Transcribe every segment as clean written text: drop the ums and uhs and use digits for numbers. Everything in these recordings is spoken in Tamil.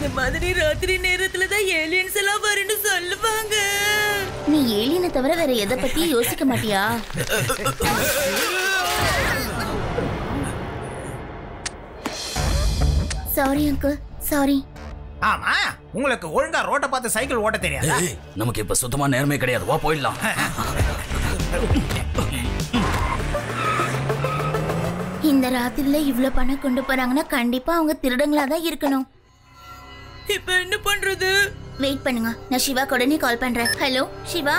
இந்த மாதிரி ராத்திரி நேரத்துல தான் ஏலியன்ஸ் எல்லாம் வரும்னு சொல்லுவாங்க. நீ ஏலியனை தவிர வேற எதை பத்தி யோசிக்க மாட்டியா? Sorry uncle, sorry. ஆமா, உங்களுக்கு ஒழுங்கா ரோட்ட பார்த்து சைக்கிள் ஓட்ட தெரியாதா? நமக்கு இப்ப சுத்தமா நேர்மை கிடையாது, வா போயிடலாம். இந்த ராத்திரில இவ்ளோ பணம் கொண்டு போறாங்கன்னா கண்டிப்பா அவங்க திருடங்களா தான் இருக்கணும். இப்ப என்ன பண்றது? வெயிட் பண்ணுங்க, நான் சிவா உடனே கால் பண்றேன். ஹலோ சிவா.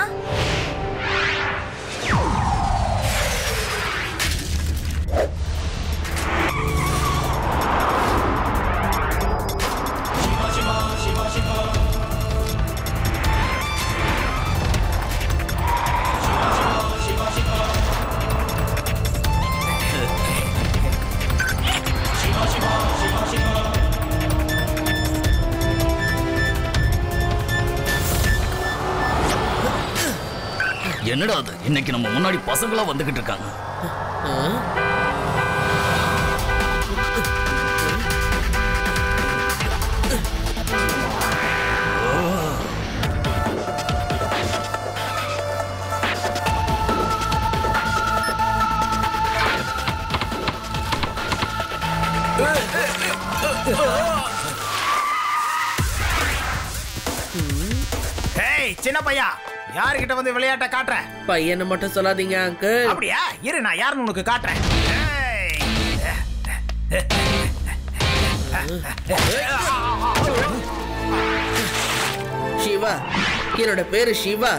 என்னடா அது, இன்னைக்கு நம்ம முன்னாடி பசங்களா வந்துகிட்டு இருக்காங்க. சின்ன பையா, யாருகிட்ட வந்து விளையாட்ட காட்டுற? பையனை மட்டும் சொல்லாதீங்க அங்கிள். அப்படியா? இரு, நான் யாருன்னு உனக்கு காட்டுறேன். சிவா, என்னோட பேரு சிவா.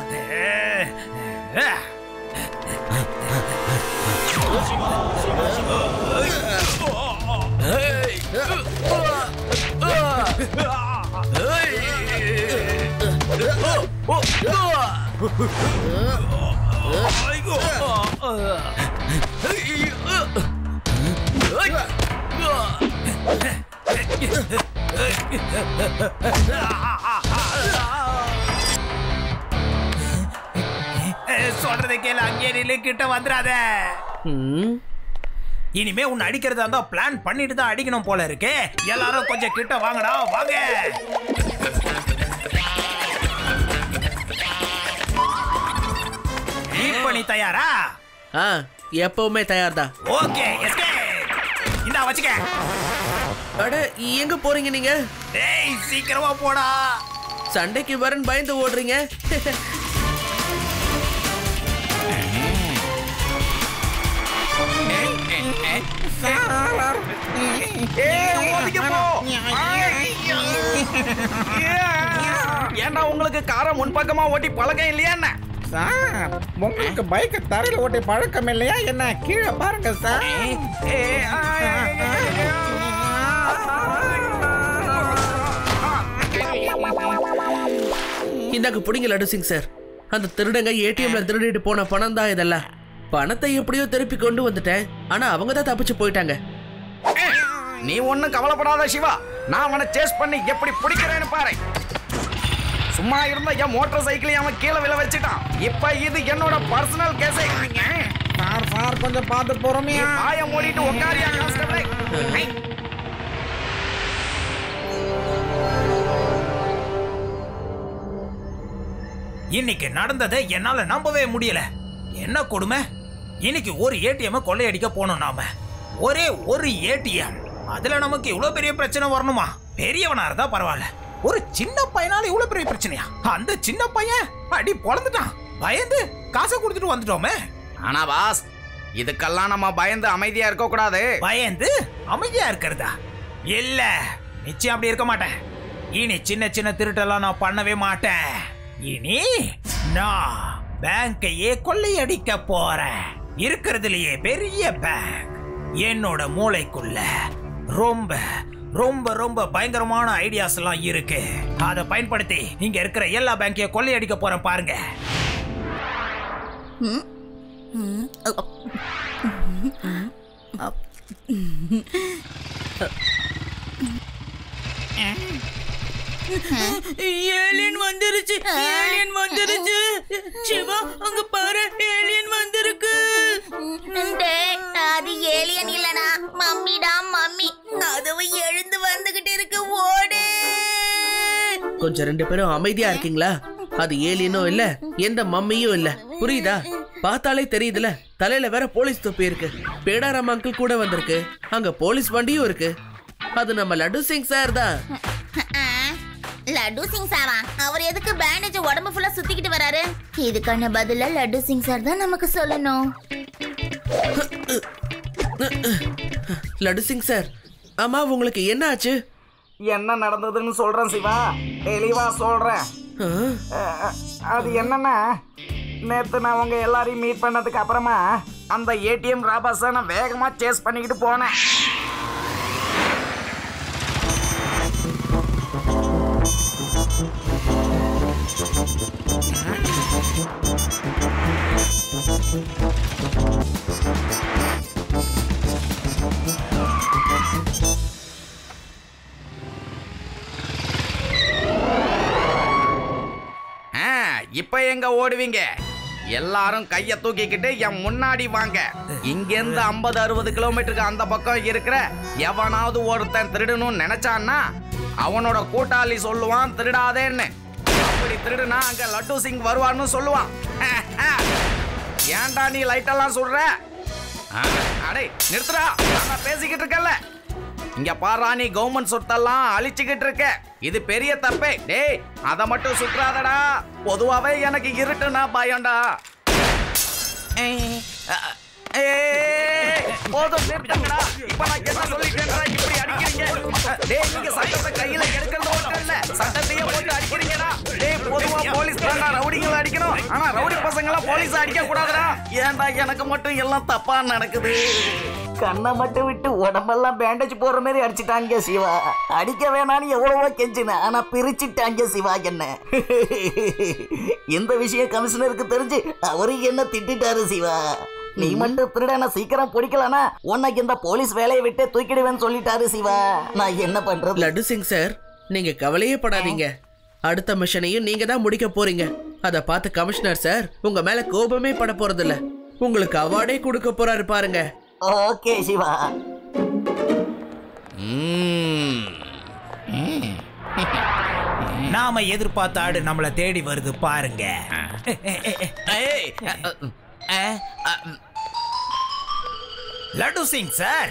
சொல்றதை கேளு, அங்கே நில்லு, கிட்ட வந்துடாத. இனிமே உன்னை அடிக்கிறதா இருந்தா பிளான் பண்ணிட்டு தான் அடிக்கணும் போல இருக்கு. எல்லாரும் கொஞ்சம் கிட்ட வாங்கடா, வாங்க. பண்ணி தயாரா? எப்பவுமே தயார் தான். ஓகே, இந்தா வச்சுக்க. அட, எங்க போறீங்க நீங்க? டேய், சீக்கிரமா போடா. சண்டைக்கு வரேன்னு பயந்து ஓடுறீங்க. ஏன்டா உங்களுக்கு காரை முன்பக்கமா ஓட்டி பழக்கம் இல்லையா என்ன? சார், உங்களுக்கு பைக்கை தரையில் ஓட்டி பழக்கம் இல்லையா என்ன? கீழே பாருங்க சார். இந்தாக்கு புடிங்க லட்டு சிங் சார். அந்த திருடங்க ஏடிஎம்ல திருடிட்டு போன பணம் தான் இதெல்லாம். பணத்தை எப்படியோ திருப்பி கொண்டு வந்துட்டேன், ஆனா அவங்க தான் தப்பிச்சு போயிட்டாங்க. நீ ஒன்னும் கவலைப்படாத சிவா, நான் அவனை சேஸ் பண்ணி எப்படி பிடிக்கிறேன்னு பாரு. சும்மா இருந்த என் மோட்டார் சைக்கிளையும் அவன் கீழே விழ வச்சுட்டான். இப்ப இது என்னோட பர்சனல் கேஸ். சார் கொஞ்சம் பார்த்து போறோமே. வாயை மூடிட்டு உட்காரியா கான்ஸ்டபிள். இன்னைக்கு நடந்ததை என்னால நம்பவே முடியல. என்ன கொடுமை! இன்னைக்கு ஒரு ஏடிஎம் கொள்ளையடிக்க போனோம் நாம. ஒரே ஒரு ஏடிஎம், அதுல நமக்கு இவ்வளவு பெரிய பிரச்சனை வரணுமா? பெரியவனா இருந்தா பரவாயில்ல, ஒரு சின்ன பையனால இவ்வளவு பெரிய பிரச்சனையா? அந்த சின்ன பையன் அடி பொளந்துட்டான். பயந்து காசை கொடுத்துட்டு வந்துட்டோமே. ஆனா பாஸ், இதுக்கெல்லாம் நம்ம பயந்து அமைதியா இருக்க கூடாது. பயந்து அமைதியா இருக்கிறதா? இல்ல, நிச்சயம் அப்படி இருக்க மாட்டேன். இனி சின்ன சின்ன திருட்டெல்லாம் நான் பண்ணவே மாட்டேன். இனி நான் பேங்கையே கொள்ளையடிக்க போறேன். இருக்கிறதுலயே பெரிய பேங்க். என்னோட மூளைக்குள்ள ரொம்ப ரொம்ப ரொம்ப பயங்கரமான ஐடியாஸ் எல்லாம் இருக்கு. அதை பயன்படுத்தி இங்க இருக்கிற எல்லா பேங்கையும் கொள்ளையடிக்க போறேன் பாருங்க. ஏலியன் வந்துருச்சு, ஏலியன் வந்துருச்சு. சிவா, அங்க பாரு, ஏலியன் வந்திருக்கு. அது ஏலியன் இல்லனா மம்மிடா, மம்மி. அதுவும் எழுந்து வந்துகிட்டு இருக்கு. ஓடு. கொஞ்சம் 2 பேரும் அமைதியா இருக்கீங்களா? அது ஏலியனும் இல்ல, எந்த மம்மியும் இல்ல, புரியுதா? பார்த்தாலே தெரியுதுல, தலையில வேற போலீஸ் தொப்பி இருக்கு. பேடாராம் அங்கிள் கூட வந்திருக்கு, அங்க போலீஸ் வண்டியும் இருக்கு. அது நம்ம லட்டு சிங் சார் தான். லட்டு சிங் சாரா? அவர் எதுக்கு பேண்டேஜ் உடம்பு ஃபுல்லா சுத்திக்கிட்டு வராரு? இதுக்கான பதில லட்டு சிங் சார் தான் நமக்கு சொல்லணும். லட்டு சிங் சார், ஆமா உங்களுக்கு என்ன ஆச்சு? என்ன நடந்ததுன்னு சொல்றேன் சிவா, தெளிவா சொல்றேன். அது என்னன்னா, நேத்து நான் உங்க எல்லாரையும் மீட் பண்ணதுக்கு அப்புறமா அந்த ஏடிஎம் ராபர்ஸை நான் வேகமா சேஸ் பண்ணிக்கிட்டு போனேன். இப்ப எங்க ஓடுவீங்க? எல்லாரும் கைய தூக்கிக்கிட்டு என் முன்னாடி வாங்க. இங்கிருந்து 50-60 கிலோமீட்டருக்கு அந்த பக்கம் இருக்கிற எவனாவது ஒருத்தன் திருடணும்னு நினைச்சான்னா அவனோட கூட்டாளி சொல்லுவான் திருடாதேன்னு. அப்படி திருடுனா அங்க லட்டு சிங் வருவான்னு சொல்லுவான். ஏன்டா நீ லைட்டெல்லாம் சொல்ற? அடே நிறுத்துறா, நான் பேசிக்கிட்டு இருக்கல. இங்க பாரா, நீ கவர்மெண்ட் சொத்தெல்லாம் அழிச்சுக்கிட்டு இருக்க. இது பெரிய தப்பே. டேய், அதை மட்டும் சுற்றாதடா. பொதுவாவே எனக்கு இருட்டுனா பயம்டா. போதும் நிறுத்துங்கடா. இப்ப நான் என்ன சொல்லிட்டேன்டா இப்படி அடிக்கிறீங்க? டேய், நீங்க சட்டத்தை கையில எடுக்கிறது மட்டும் இல்ல, சட்டத்தையே போட்டு அடிக்கிறீங்கடா. டேய், பொதுவா போலீஸ் தான் ரவுடிங்களை அடிக்கணும், ஆனா ரவுடி பசங்களை போலீஸ் அடிக்க கூடாதுடா. ஏன்டா எனக்கு மட்டும் எல்லாம் தப்பா நடக்குது? கண்ணை மட்டும் விட்டு உடம்பெல்லாம் பேண்டேஜ் போடுற மாதிரி அடிச்சுட்டாங்க சிவா. அடிக்க வேணான்னு எவ்வளவோ கெஞ்சினேன், ஆனா பிரிச்சுட்டாங்க சிவா என்ன. இந்த விஷயம் கமிஷனருக்கு தெரிஞ்சு அவரு என்ன திட்டாரு சிவா. நீ மட்டும் திருடன சீக்கிரம் பிடிக்கலனா உனக்கு இந்த போலீஸ் வேலையை விட்டு தூக்கிடுவேன்னு சொல்லிட்டாரு சிவா. நான் என்ன பண்றது? லட்டு சிங் சார், நீங்க கவலையே படாதீங்க. அடுத்த மிஷனையும் நீங்க தான் முடிக்க போறீங்க. அத பார்த்து கமிஷனர் சார் உங்க மேல கோபமே பட போறது இல்ல, உங்களுக்கு அவார்டே கொடுக்க போறாரு பாருங்க. ஓகே சிவா. நாம எதிர்பார்த்த ஆடு நம்மள தேடி வருது பாருங்க. லட்டு சிங் சார்,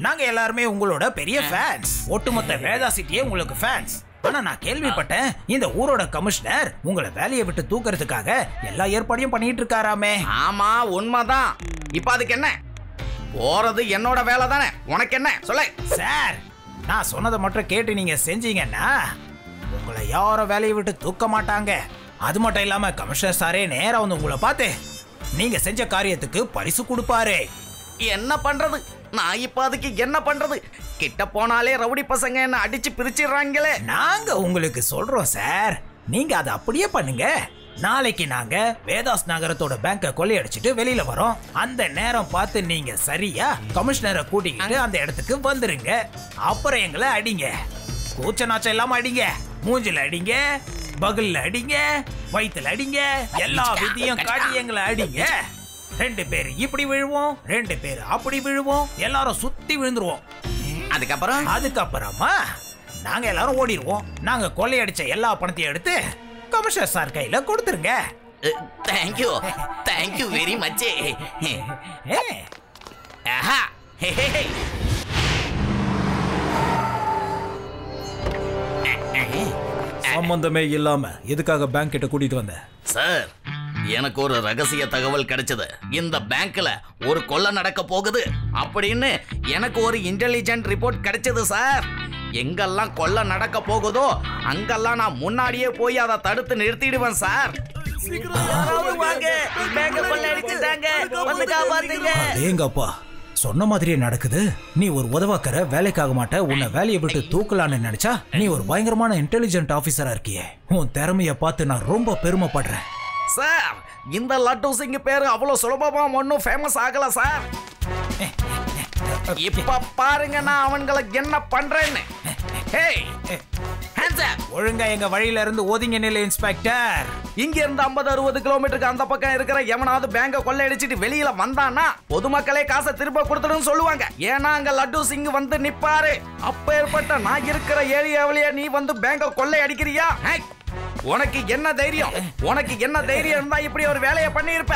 நாங்க எல்லாருமே உங்களோட பெரிய ஃபேன்ஸ். ஒட்டுமொத்த வேதா சிட்டியே உங்களுக்கு ஃபேன்ஸ். ஆனா நான் கேள்விப்பட்டேன் இந்த ஊரோட கமிஷனர் உங்களை வேலையை விட்டு தூக்குறதுக்காக எல்லா ஏற்பாடையும் பண்ணிட்டு இருக்காராமே. ஆமா, உண்மைதான். இப்ப அதுக்கு என்ன? போறது என்னோட வேலை தானே, உனக்கு என்ன சொல்ல? சார், நான் சொன்னதை மட்டும் கேட்டு நீங்க செஞ்சீங்கன்னா உங்களை யாரும் வேலையை விட்டு தூக்க மாட்டாங்க. அது மட்டும் இல்லாம கமிஷனர் சாரே நேரா வந்து உங்களை பார்த்து நீங்க செஞ்ச காரியத்துக்கு பரிசு கொடுப்பாரு. என்ன பண்றது? நான் இப்ப அதுக்கு என்ன பண்றது? கிட்ட போனாலே ரவுடி பசங்க என்ன அடிச்சு பிரிச்சிடுறாங்களே. நாங்க உங்களுக்கு சொல்றோம் சார், நீங்க அதை அப்படியே பண்ணுங்க. நாளைக்கு நாங்க வேதாஸ் நகரத்தோட பேங்கை கொள்ளையடிச்சிட்டு வெளியில வரோம். அந்த நேரம் பார்த்து நீங்க சரியா கமிஷனரை கூட்டிக்கிட்டு அந்த இடத்துக்கு வந்துருங்க. அப்புறம் எங்களை அடிங்க, கூச்ச நாச்சம் இல்லாம அடிங்க. மூஞ்சில அடிங்க, பகல்ல அடிங்க, வயித்துல அடிங்க, எல்லா விதியும் காட்டி எங்களை அடிங்க. 2 பேர் இப்படி விழுவோம், 2 பேர் அப்படி விழுவோம், எல்லாரும் சுத்தி விழுந்துருவோம். அதுக்கப்புறமா நாங்க எல்லாரும் ஓடிடுவோம். நாங்க கொள்ளையடிச்ச எல்லா பணத்தையும் எடுத்து கமிஷனர் சார் கையில கொடுத்துருங்க. Thank you, thank you very much. சம்பந்தமே இல்லாம எதுக்காக பேங்க் கிட்ட கூட்டிட்டு வந்த? சார், எனக்கு ஒரு ரகசிய தகவல் கிடைச்சது. இந்த பேங்க்ல ஒரு கொள்ளை நடக்க போகுது அப்படின்னு எனக்கு ஒரு இன்டெலிஜென்ட் ரிப்போர்ட் கிடைச்சது சார். எங்கெல்லாம் கொள்ளை நடக்க போகுதோ அங்கெல்லாம் நான் முன்னாடியே போய் அதை தடுத்து நிறுத்திடுவேன் சார். ஏங்கப்பா, சொன்ன மாதிரியே நடக்குது. நீ ஒரு உதவாக்கற, வேலைக்காக மாட்ட. உன்னை வேலையை விட்டு தூக்கலான்னு நினைச்சா நீ ஒரு பயங்கரமான இன்டெலிஜென்ட் ஆபீசரா இருக்கியே. உன் திறமைய பார்த்து நான் ரொம்ப பெருமைப்படுறேன் சார். இந்த லட்டு சிங் பேரு அவ்வளவு சுலபமா ஒன்னும் ஃபேமஸ் ஆகல சார். இப்ப பாருங்க நான் அவங்களுக்கு என்ன பண்றேன்னு. Hands up. ஒழுங்கா எங்க வழியில இருந்து ஒதுங்க நிலை இன்ஸ்பெக்டர். இங்க இருந்து 50-60 கிலோமீட்டருக்கு அந்த பக்கம் இருக்கிற எவனாவது பேங்க கொள்ளையடிச்சிட்டு வெளியில வந்தானா பொதுமக்களே காசை திரும்ப கொடுத்துடுன்னு சொல்லுவாங்க. ஏன்னா அங்க லட்டு சிங் வந்து நிப்பாரு. அப்பேற்பட்ட நான் இருக்கிற ஏரியாவிலேயே நீ வந்து பேங்க கொள்ளையடிக்கிறியா? உனக்கு என்ன தைரியம்? உனக்கு என்ன தைரியம் இருந்தா இப்படி ஒரு வேலையை பண்ணி இருப்ப?